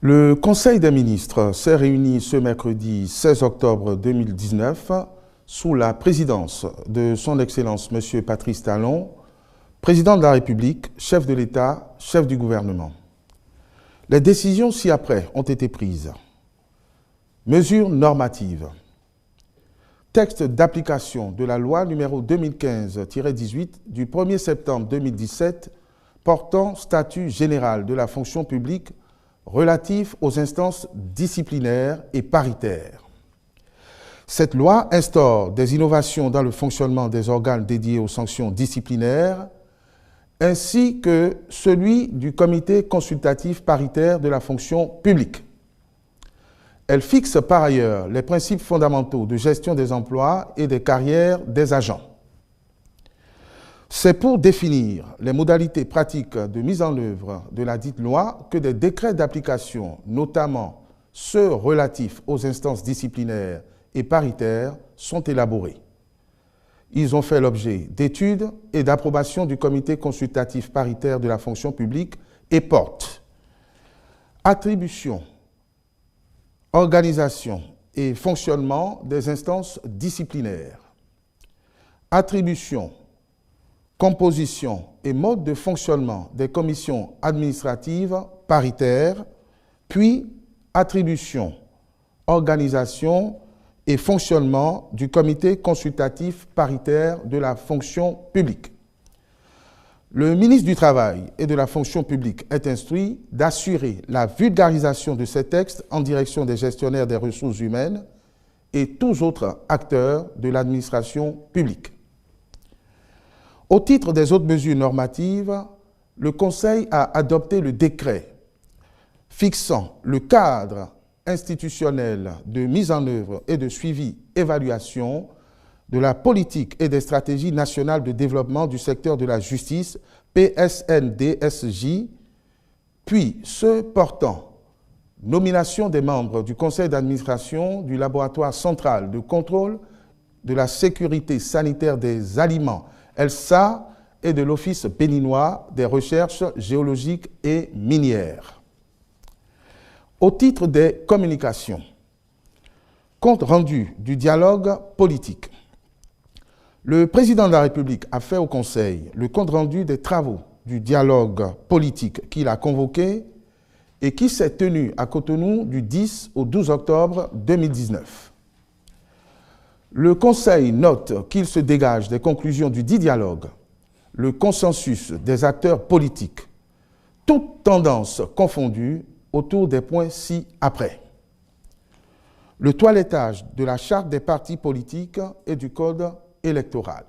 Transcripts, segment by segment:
Le Conseil des ministres s'est réuni ce mercredi 16 octobre 2019 sous la présidence de son Excellence M. Patrice Talon, président de la République, chef de l'État, chef du gouvernement. Les décisions ci-après ont été prises. Mesures normatives. Texte d'application de la loi numéro 2015-18 du 1er septembre 2017 portant statut général de la fonction publique relatif aux instances disciplinaires et paritaires. Cette loi instaure des innovations dans le fonctionnement des organes dédiés aux sanctions disciplinaires ainsi que celui du comité consultatif paritaire de la fonction publique. Elle fixe par ailleurs les principes fondamentaux de gestion des emplois et des carrières des agents. C'est pour définir les modalités pratiques de mise en œuvre de la dite loi que des décrets d'application, notamment ceux relatifs aux instances disciplinaires et paritaires, sont élaborés. Ils ont fait l'objet d'études et d'approbation du comité consultatif paritaire de la fonction publique et portent attribution, organisation et fonctionnement des instances disciplinaires, attribution, composition et mode de fonctionnement des commissions administratives paritaires, puis attribution, organisation et fonctionnement du comité consultatif paritaire de la fonction publique. Le ministre du Travail et de la fonction publique est instruit d'assurer la vulgarisation de ces textes en direction des gestionnaires des ressources humaines et tous autres acteurs de l'administration publique. Au titre des autres mesures normatives, le Conseil a adopté le décret fixant le cadre institutionnel de mise en œuvre et de suivi-évaluation de la politique et des stratégies nationales de développement du secteur de la justice, PSNDSJ, puis ceux portant nomination des membres du conseil d'administration du laboratoire central de contrôle de la sécurité sanitaire des aliments, ELSA, et de l'Office béninois des recherches géologiques et minières. Au titre des communications, compte rendu du dialogue politique. Le président de la République a fait au Conseil le compte rendu des travaux du dialogue politique qu'il a convoqué et qui s'est tenu à Cotonou du 10 au 12 octobre 2019. Le Conseil note qu'il se dégage des conclusions du dit dialogue, le consensus des acteurs politiques, toutes tendances confondues, autour des points ci-après. Le toilettage de la charte des partis politiques et du code électoral.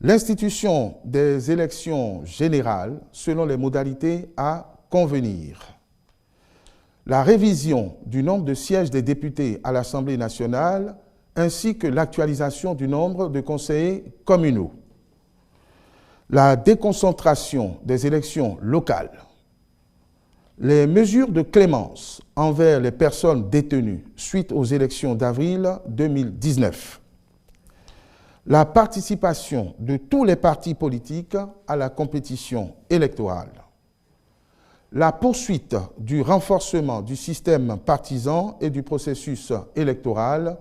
L'institution des élections générales selon les modalités à convenir. La révision du nombre de sièges des députés à l'Assemblée nationale ainsi que l'actualisation du nombre de conseillers communaux. La déconcentration des élections locales. Les mesures de clémence envers les personnes détenues suite aux élections d'avril 2019. La participation de tous les partis politiques à la compétition électorale. La poursuite du renforcement du système partisan et du processus électoral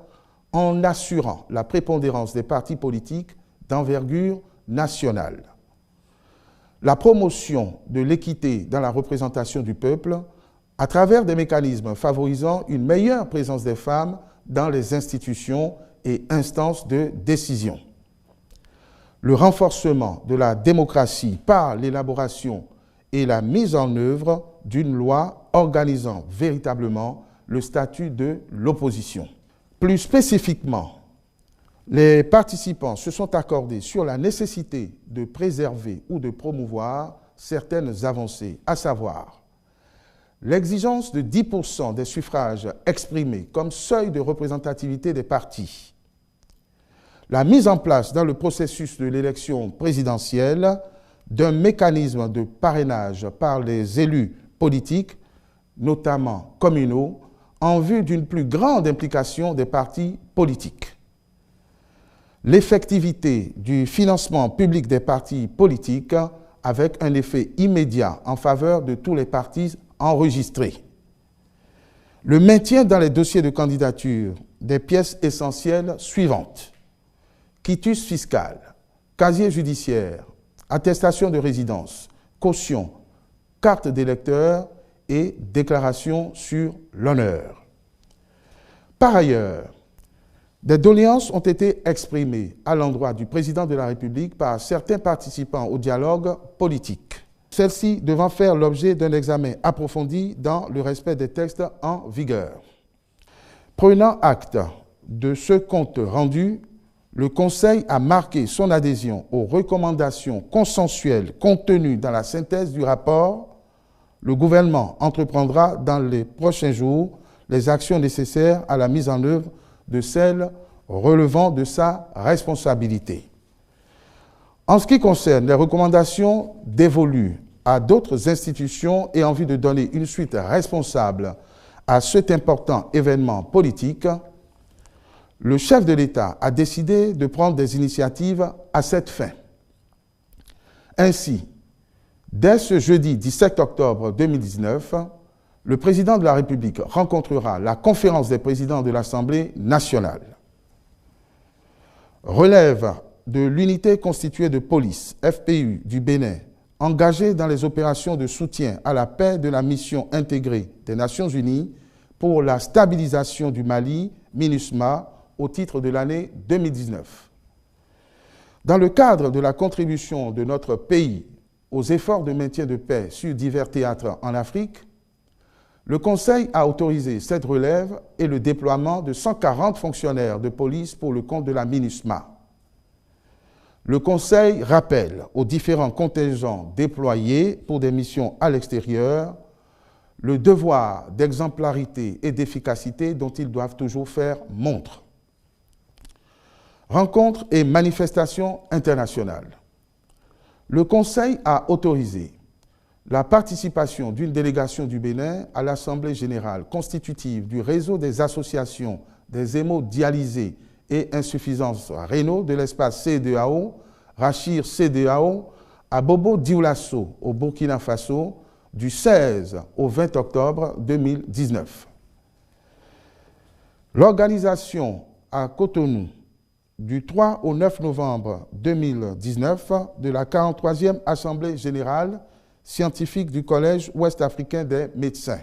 en assurant la prépondérance des partis politiques d'envergure nationale. La promotion de l'équité dans la représentation du peuple à travers des mécanismes favorisant une meilleure présence des femmes dans les institutions et instances de décision. Le renforcement de la démocratie par l'élaboration et la mise en œuvre d'une loi organisant véritablement le statut de l'opposition. Plus spécifiquement, les participants se sont accordés sur la nécessité de préserver ou de promouvoir certaines avancées, à savoir l'exigence de 10% des suffrages exprimés comme seuil de représentativité des partis, la mise en place dans le processus de l'élection présidentielle d'un mécanisme de parrainage par les élus politiques, notamment communaux, en vue d'une plus grande implication des partis politiques. L'effectivité du financement public des partis politiques avec un effet immédiat en faveur de tous les partis enregistrées. Le maintien dans les dossiers de candidature des pièces essentielles suivantes: quitus fiscal, casier judiciaire, attestation de résidence, caution, carte d'électeur et déclaration sur l'honneur. Par ailleurs, des doléances ont été exprimées à l'endroit du président de la République par certains participants au dialogue politique. Celles-ci devant faire l'objet d'un examen approfondi dans le respect des textes en vigueur. Prenant acte de ce compte rendu, le Conseil a marqué son adhésion aux recommandations consensuelles contenues dans la synthèse du rapport. Le gouvernement entreprendra dans les prochains jours les actions nécessaires à la mise en œuvre de celles relevant de sa responsabilité. En ce qui concerne les recommandations dévolues à d'autres institutions et en vue de donner une suite responsable à cet important événement politique, le chef de l'État a décidé de prendre des initiatives à cette fin. Ainsi, dès ce jeudi 17 octobre 2019, le président de la République rencontrera la conférence des présidents de l'Assemblée nationale. Relève de l'unité constituée de police, FPU, du Bénin, engagée dans les opérations de soutien à la paix de la mission intégrée des Nations Unies pour la stabilisation du Mali, MINUSMA, au titre de l'année 2019. Dans le cadre de la contribution de notre pays aux efforts de maintien de paix sur divers théâtres en Afrique, le Conseil a autorisé cette relève et le déploiement de 140 fonctionnaires de police pour le compte de la MINUSMA. Le Conseil rappelle aux différents contingents déployés pour des missions à l'extérieur le devoir d'exemplarité et d'efficacité dont ils doivent toujours faire montre. Rencontres et manifestations internationales. Le Conseil a autorisé la participation d'une délégation du Bénin à l'Assemblée générale constitutive du réseau des associations des hémodialysés et insuffisances rénaux de l'espace CEDEAO, Rachir CEDEAO, à Bobo Dioulasso, au Burkina Faso, du 16 au 20 octobre 2019. L'organisation à Cotonou du 3 au 9 novembre 2019 de la 43e Assemblée générale scientifique du Collège ouest-africain des médecins.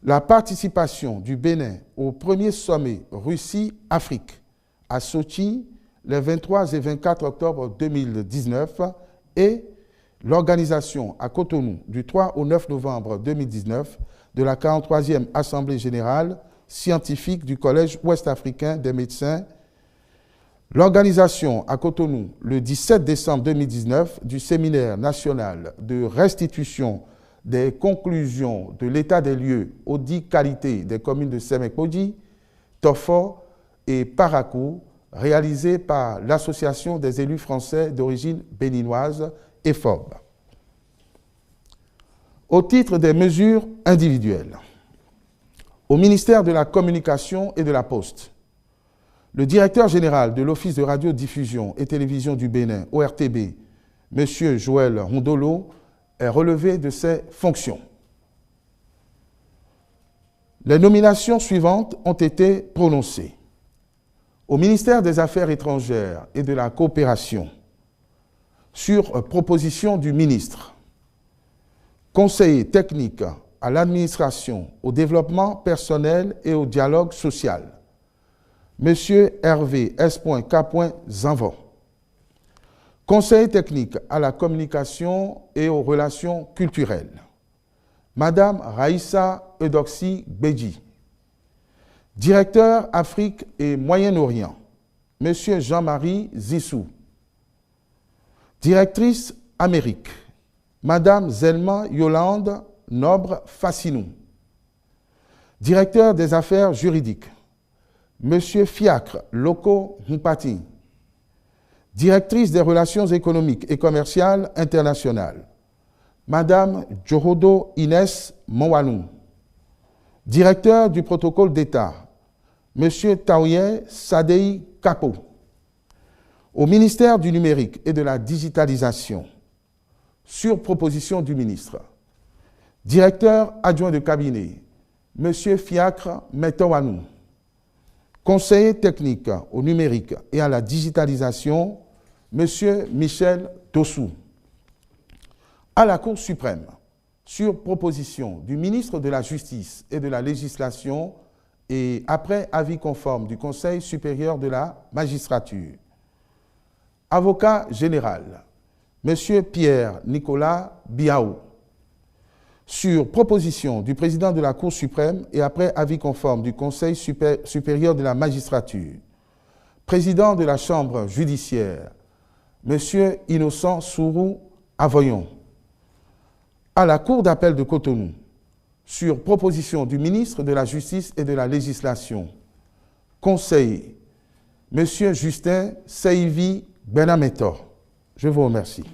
La participation du Bénin au premier sommet Russie-Afrique à Sochi les 23 et 24 octobre 2019 et l'organisation à Cotonou du 3 au 9 novembre 2019 de la 43e Assemblée générale scientifique du Collège ouest-africain des médecins. L'organisation à Cotonou, le 17 décembre 2019, du séminaire national de restitution des conclusions de l'état des lieux audit qualité des communes de Sémekpodji, Tofo et Parakou, réalisé par l'Association des élus français d'origine béninoise, EFOB. Au titre des mesures individuelles, au ministère de la Communication et de la Poste, le directeur général de l'Office de radiodiffusion et télévision du Bénin, ORTB, M. Joël Rondolo, est relevé de ses fonctions. Les nominations suivantes ont été prononcées. Au ministère des Affaires étrangères et de la coopération, sur proposition du ministre, conseiller technique à l'administration, au développement personnel et au dialogue social, M. Hervé S.K. Zanvon. Conseiller technique à la communication et aux relations culturelles, Madame Raïssa Eudoxie Béji. Directeur Afrique et Moyen-Orient, M. Jean-Marie Zissou. Directrice Amérique, Madame Zelma Yolande Nobre Fassinou. Directeur des affaires juridiques, M. Fiacre Loko Mpati. Directrice des relations économiques et commerciales internationales, Madame Djohodo Inès Mowanou. Directeur du protocole d'État, M. Taouye Sadei Kapo. Au ministère du numérique et de la digitalisation, sur proposition du ministre, Directeur adjoint de cabinet, M. Fiacre Metawanou. Conseiller technique au numérique et à la digitalisation, M. Michel Tossou. À la Cour suprême, sur proposition du ministre de la Justice et de la Législation et après avis conforme du Conseil supérieur de la magistrature. Avocat général, M. Pierre-Nicolas Biao. Sur proposition du président de la Cour suprême et après avis conforme du Conseil supérieur de la magistrature, président de la Chambre judiciaire, M. Innocent Sourou Avoyon. À la Cour d'appel de Cotonou, sur proposition du ministre de la Justice et de la Législation, conseiller, M. Justin Seivi Benametor. Je vous remercie.